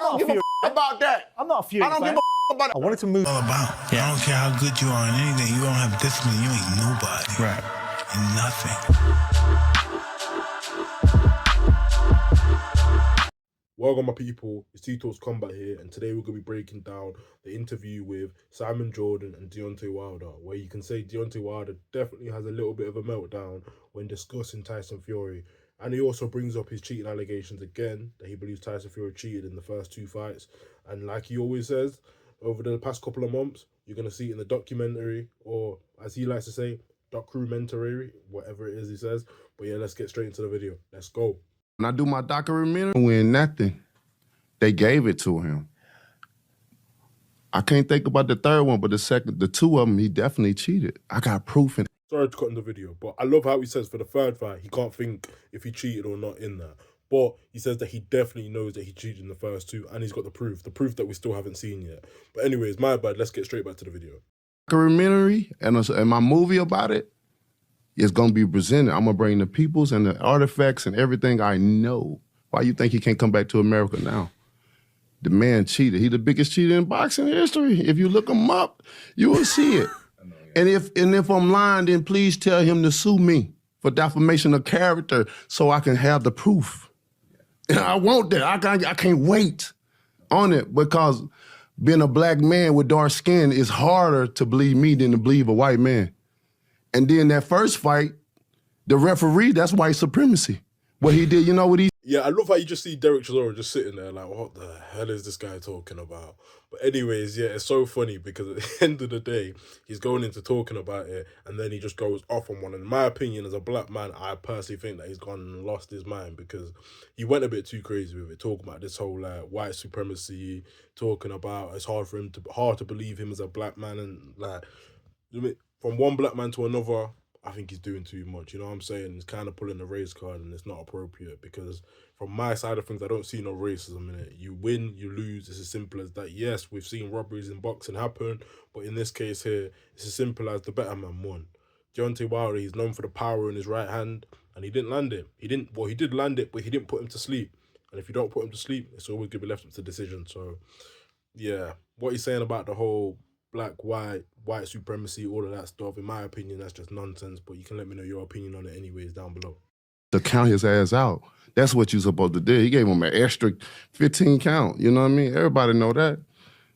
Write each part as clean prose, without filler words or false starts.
don't give a about that. I'm not a Fury fan. I don't give a about it. I wanted to move. All about. Yeah. I don't care how good you are in anything. You don't have discipline. You ain't nobody. Right. And nothing. Welcome, my people. It's T-Talks Combat here, and today we're going to be breaking down the interview with Simon Jordan and Deontay Wilder, where you can say Deontay Wilder definitely has a little bit of a meltdown when discussing Tyson Fury. And he also brings up his cheating allegations again, that he believes Tyson Fury cheated in the first 2 fights. And like he always says, over the past couple of months, you're going to see it in the documentary, or as he likes to say, documentary, whatever it is he says. But yeah, let's get straight into the video. Let's go. When I do my documentary, when nothing, they gave it to him. I can't think about the third one, but the two of them, he definitely cheated. I got proof in it. Sorry to cut in the video, but I love how he says for the third fight, he can't think if he cheated or not in that. But he says that he definitely knows that he cheated in the first two, and he's got the proof that we still haven't seen yet. But anyways, my bad, let's get straight back to the video. Documentary and my movie about it is going to be presented. I'm going to bring the peoples and the artifacts and everything I know. Why you think he can't come back to America now? The man cheated. He's the biggest cheater in boxing history. If you look him up, you will see it. And if I'm lying, then please tell him to sue me for defamation of character so I can have the proof. And I want that. I can't wait on it, because being a black man with dark skin is harder to believe me than to believe a white man. And then that first fight, the referee, that's white supremacy. What he did, you know what he... Yeah, I love how you just see Derek Chisora just sitting there like, what the hell is this guy talking about? But anyways, yeah, it's so funny because at the end of the day, he's going into talking about it and then he just goes off on one. And in my opinion, as a black man, I personally think that he's gone and lost his mind, because he went a bit too crazy with it, talking about this whole white supremacy, talking about it's hard to believe him as a black man, and like, from one black man to another, I think he's doing too much, you know what I'm saying? He's kind of pulling the race card, and it's not appropriate, because from my side of things, I don't see no racism in it. You win, you lose, it's as simple as that. Yes, we've seen robberies in boxing happen, but in this case here, it's as simple as the better man won. Deontay Wilder, he's known for the power in his right hand, and he didn't land it. He did land it, but he didn't put him to sleep. And if you don't put him to sleep, it's always going to be left up to decision. So, yeah, what he's saying about the whole black, white supremacy, all of that stuff, in my opinion, that's just nonsense. But you can let me know your opinion on it anyways down below. To count his ass out. That's what you're supposed to do. He gave him an extra 15 count. You know what I mean? Everybody know that.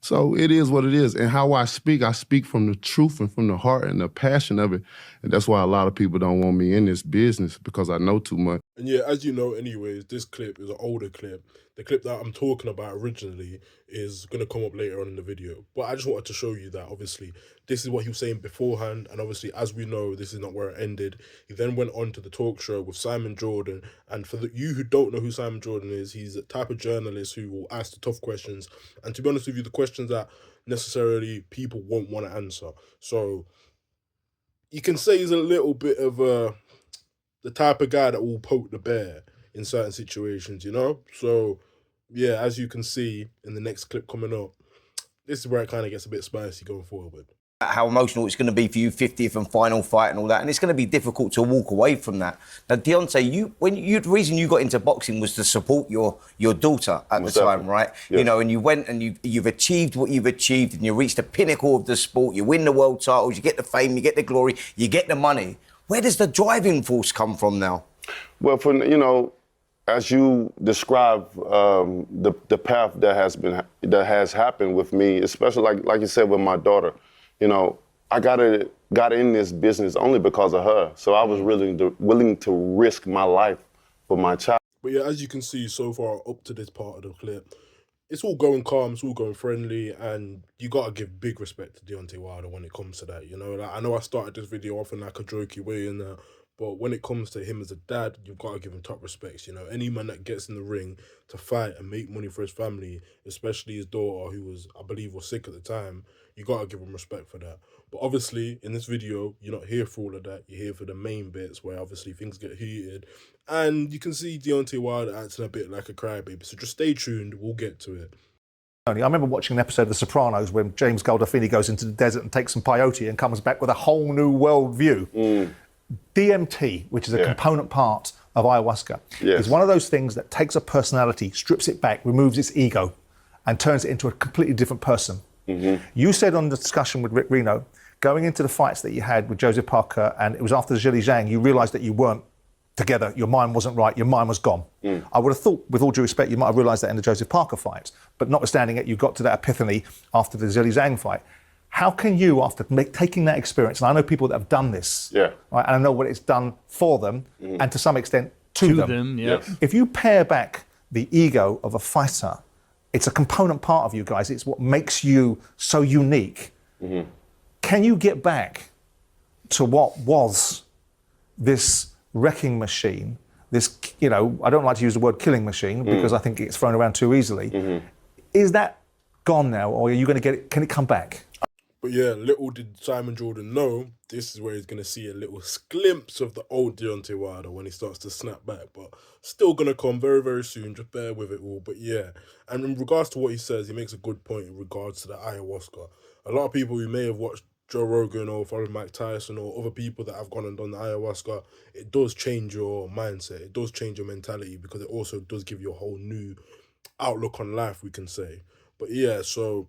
So it is what it is. And how I speak from the truth and from the heart and the passion of it. And that's why a lot of people don't want me in this business, because I know too much. And yeah, as you know anyways, this clip is an older clip. The clip that I'm talking about originally is going to come up later on in the video. But I just wanted to show you that, obviously, this is what he was saying beforehand. And obviously, as we know, this is not where it ended. He then went on to the talk show with Simon Jordan. And for you who don't know who Simon Jordan is, he's a type of journalist who will ask the tough questions. And to be honest with you, the questions that necessarily people won't want to answer. So you can say he's a little bit of the type of guy that will poke the bear in certain situations, you know? So, yeah, as you can see in the next clip coming up, this is where it kind of gets a bit spicy going forward. How emotional it's going to be for you, 50th and final fight and all that, and it's going to be difficult to walk away from that. Now, Deontay, the reason you got into boxing was to support your daughter at the time, right? Yeah. You know, and you went and you've achieved what you've achieved, and you reached the pinnacle of the sport. You win the world titles, you get the fame, you get the glory, you get the money. Where does the driving force come from now? Well, as you describe the path that has happened with me, especially like you said with my daughter, you know, I got in this business only because of her. So I was really willing to risk my life for my child. But yeah, as you can see so far up to this part of the clip, it's all going calm, it's all going friendly, and you gotta give big respect to Deontay Wilder when it comes to that, you know? Like, I know I started this video off in like a jokey way and that, but when it comes to him as a dad, you've got to give him top respects, you know? Any man that gets in the ring to fight and make money for his family, especially his daughter, who I believe was sick at the time, you got to give him respect for that. But obviously, in this video, you're not here for all of that. You're here for the main bits where obviously things get heated. And you can see Deontay Wilder acting a bit like a crybaby. So just stay tuned. We'll get to it. I remember watching an episode of The Sopranos when James Gandolfini goes into the desert and takes some peyote and comes back with a whole new world view. DMT, which is a component part of ayahuasca, is one of those things that takes a personality, strips it back, removes its ego, and turns it into a completely different person. You said on the discussion with Rick Reno, going into the fights that you had with Joseph Parker, and it was after the Zhilei Zhang, you realised that you weren't together, your mind wasn't right, your mind was gone. I would have thought, with all due respect, you might have realised that in the Joseph Parker fights, but notwithstanding it, you got to that epiphany after the Zhilei Zhang fight. How can you, after taking that experience, and I know people that have done this, right, and I know what it's done for them, and to some extent to them. If you pare back the ego of a fighter, it's a component part of you guys, it's what makes you so unique. Can you get back to what was this wrecking machine, this, you know, I don't like to use the word killing machine because I think it's thrown around too easily. Is that gone now, or are you going to get it, can it come back? But yeah, little did Simon Jordan know, this is where he's going to see a little glimpse of the old Deontay Wilder when he starts to snap back. But still going to come very, very soon. Just bear with it all. But yeah, and in regards to what he says, he makes a good point in regards to the ayahuasca. A lot of people who may have watched Joe Rogan or followed Mike Tyson or other people that have gone and done the ayahuasca, it does change your mindset. It does change your mentality because it also does give you a whole new outlook on life, we can say. But yeah, so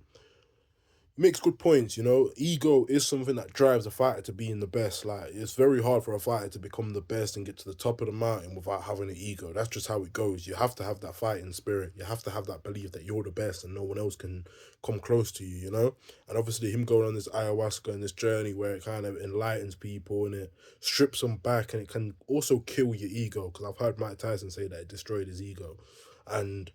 makes good points, you know. Ego is something that drives a fighter to being the best. Like, it's very hard for a fighter to become the best and get to the top of the mountain without having an ego. That's just how it goes. You have to have that fighting spirit. You have to have that belief that you're the best and no one else can come close to you, you know? And obviously him going on this ayahuasca and this journey where it kind of enlightens people and it strips them back, and it can also kill your ego, because I've heard Mike Tyson say that it destroyed his ego. And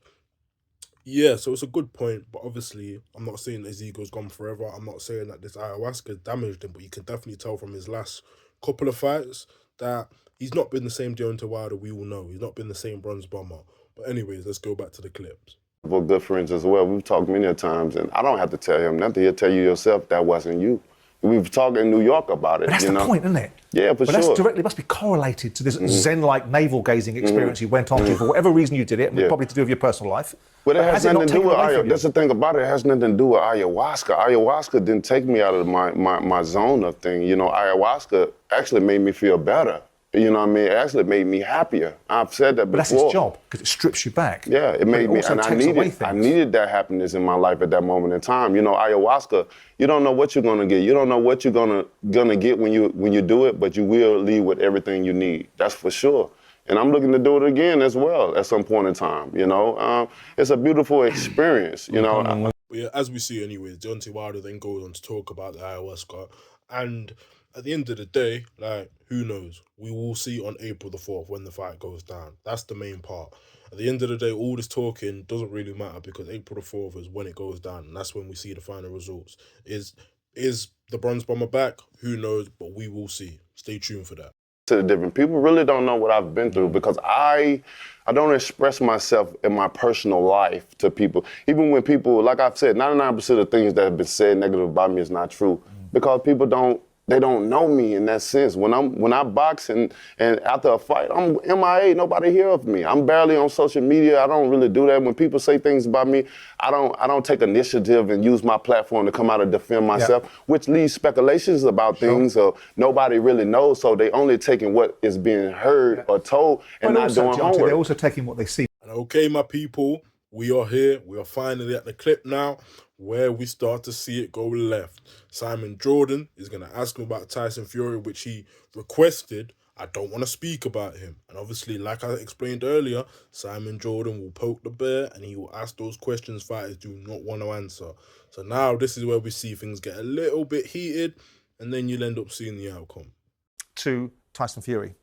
yeah, so it's a good point, but obviously I'm not saying that his ego's gone forever. I'm not saying that this ayahuasca damaged him, but you can definitely tell from his last couple of fights that he's not been the same Deontay Wilder we all know. He's not been the same bronze bomber. But anyways, let's go back to the clips. We're good friends as well. We've talked many times, and I don't have to tell him nothing. He'll tell you yourself that wasn't you. We've talked in New York about it. But that's the point, isn't it? Yeah, for but sure. That's directly must be correlated to this Zen-like navel-gazing experience you went on to for whatever reason you did it, probably to do with your personal life. But it has nothing to do with ayahuasca. That's the thing about it. It has nothing to do with ayahuasca. Ayahuasca didn't take me out of my zone of thing. You know, ayahuasca actually made me feel better. You know what I mean? It actually made me happier. I've said that before. But that's its job, because it strips you back. Yeah, it made me, and I needed that happiness in my life at that moment in time. You know, ayahuasca, you don't know what you're gonna get. You don't know what you're gonna get when you do it, but you will leave with everything you need. That's for sure. And I'm looking to do it again as well at some point in time. You know, it's a beautiful experience. You know. Yeah, as we see, anyways, Deontay Wilder then goes on to talk about the ayahuasca, and at the end of the day, like, who knows? We will see on April the 4th when the fight goes down. That's the main part. At the end of the day, all this talking doesn't really matter, because April the 4th is when it goes down, and that's when we see the final results. Is the bronze bomber back? Who knows? But we will see. Stay tuned for that. To the different people really don't know what I've been through, because I don't express myself in my personal life to people. Even when people, like I've said, 99% of things that have been said negative about me is not true, because people don't know me in that sense. When I box and after a fight, I'm MIA. Nobody hear of me. I'm barely on social media. I don't really do that. When people say things about me, I don't take initiative and use my platform to come out and defend myself, which leads speculations about things. So nobody really knows. So they only taking what is being heard or told and not doing homework. They're also taking what they see. Okay, my people, we are here. We are finally at the clip now where we start to see it go left. Simon Jordan is going to ask him about Tyson Fury, which he requested. I don't want to speak about him. And obviously, like I explained earlier, Simon Jordan will poke the bear and he will ask those questions fighters do not want to answer. So now this is where we see things get a little bit heated, and then you'll end up seeing the outcome. To Tyson Fury.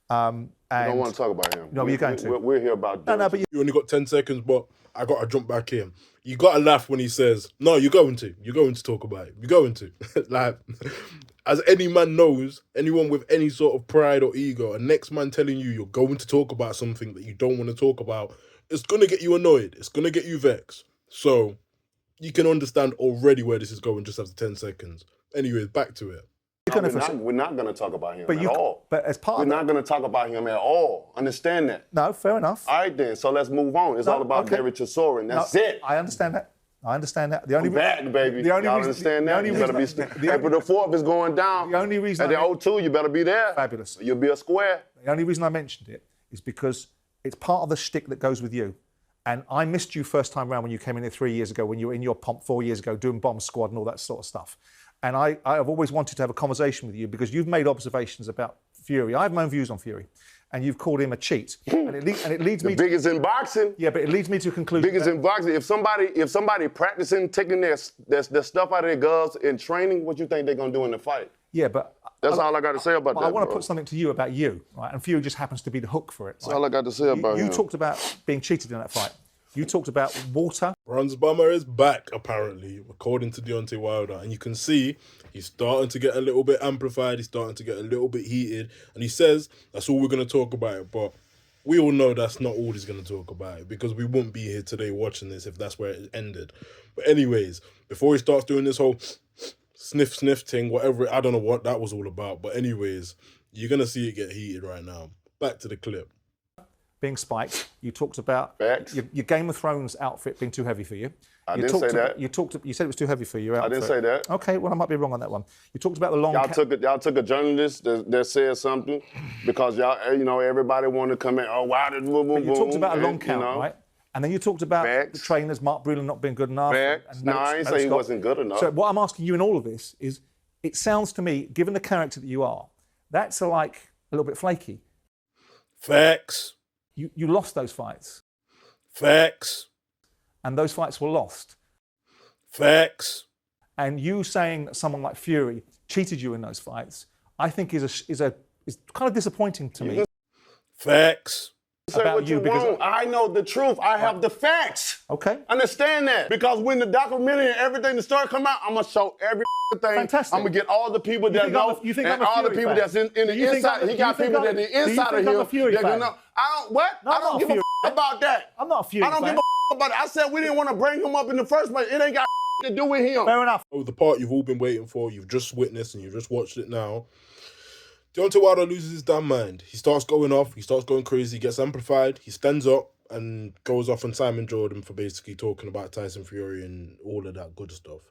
I don't want to talk about him. No, you're going to. We're here about No, but you only got 10 seconds, but I got to jump back in. You got to laugh when he says, no, you're going to talk about it. You're going to. Like, as any man knows, anyone with any sort of pride or ego, a next man telling you you're going to talk about something that you don't want to talk about, it's going to get you annoyed. It's going to get you vexed. So you can understand already where this is going just after 10 seconds. Anyways, back to it. We're not going to talk about him at all. But as part we're not going to talk about him at all. Understand that? No, fair enough. All right, then. So let's move on. It's all about Derek Chisora, and that's it. I understand that. The only back, baby. Y'all understand that? You better be. April the 4th is going down. The only reason. At the O2, you better be there. Fabulous. You'll be a square. The only reason I mentioned it is because it's part of the shtick that goes with you. And I missed you first time round when you came in here 3 years ago, when you were in your pomp 4 years ago doing Bomb Squad and all that sort of stuff. And I've always wanted to have a conversation with you because you've made observations about Fury. I have my own views on Fury. And you've called him a cheat. And it leads me the biggest in boxing. Yeah, but it leads me to a conclusion. Biggest in boxing. If somebody practicing, taking their stuff out of their gloves in training, what you think they're gonna do in the fight? Yeah, but that's all I got to say about that. I want to bro. put something to you about you, right? And Fury just happens to be the hook for it. That's all I got to say about him. You talked about being cheated in that fight. You talked about water. Bronze Bomber is back, apparently, according to Deontay Wilder. And you can see he's starting to get a little bit amplified. He's starting to get a little bit heated. And he says that's all we're going to talk about. But we all know that's not all he's going to talk about, because we wouldn't be here today watching this if that's where it ended. But anyways, before he starts doing this whole sniff thing, whatever, I don't know what that was all about. But anyways, you're going to see it get heated right now. Back to the clip. Being spiked. You talked about your Game of Thrones outfit being too heavy for you. I didn't say that. You said it was too heavy for you. Outfit. I didn't say that. Okay, well I might be wrong on that one. You talked about the long. Y'all took a journalist that said something because y'all, everybody wanted to come in. Oh wow, this boom, boom, You talked about a long count, right? And then you talked about the trainers, Mark Breland not being good enough. No, I ain't say he wasn't good enough. So what I'm asking you in all of this is, it sounds to me, given the character that you are, that's like a little bit flaky. Facts. You lost those fights. Facts. And those fights were lost. Facts. And you saying that someone like Fury cheated you in those fights, I think is kind of disappointing to me. Facts. Say what you want. I know the truth. I have the facts. Okay. Understand that. Because when the documentary and everything that started come out, I'm gonna show everything. Fantastic. I'm gonna get all the people that know, and all the people that's in the inside. He got people that the inside of him. I don't give a about that. I'm not a Fury fan. I don't give a about it. I said we didn't want to bring him up in the first place. It ain't got to do with him. Fair enough. Oh, the part you've all been waiting for, you've just witnessed and you've just watched it now. Deontay Wilder loses his damn mind. He starts going off. He starts going crazy. He gets amplified. He stands up and goes off on Simon Jordan for basically talking about Tyson Fury and all of that good stuff.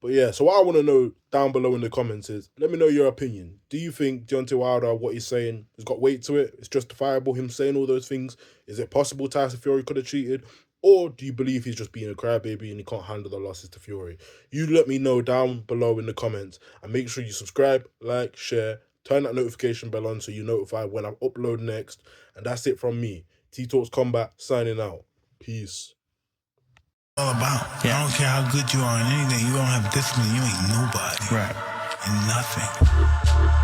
But yeah, so what I want to know down below in the comments is, let me know your opinion. Do you think Deontay Wilder, what he's saying, has got weight to it? It's justifiable, him saying all those things? Is it possible Tyson Fury could have cheated? Or do you believe he's just being a crybaby and he can't handle the losses to Fury? You let me know down below in the comments. And make sure you subscribe, like, share, turn that notification bell on so you're notified when I upload next. And that's it from me. T-Talks Combat signing out. Peace. All about. Yeah. I don't care how good you are in anything. You don't have discipline. You ain't nobody. Right. And nothing.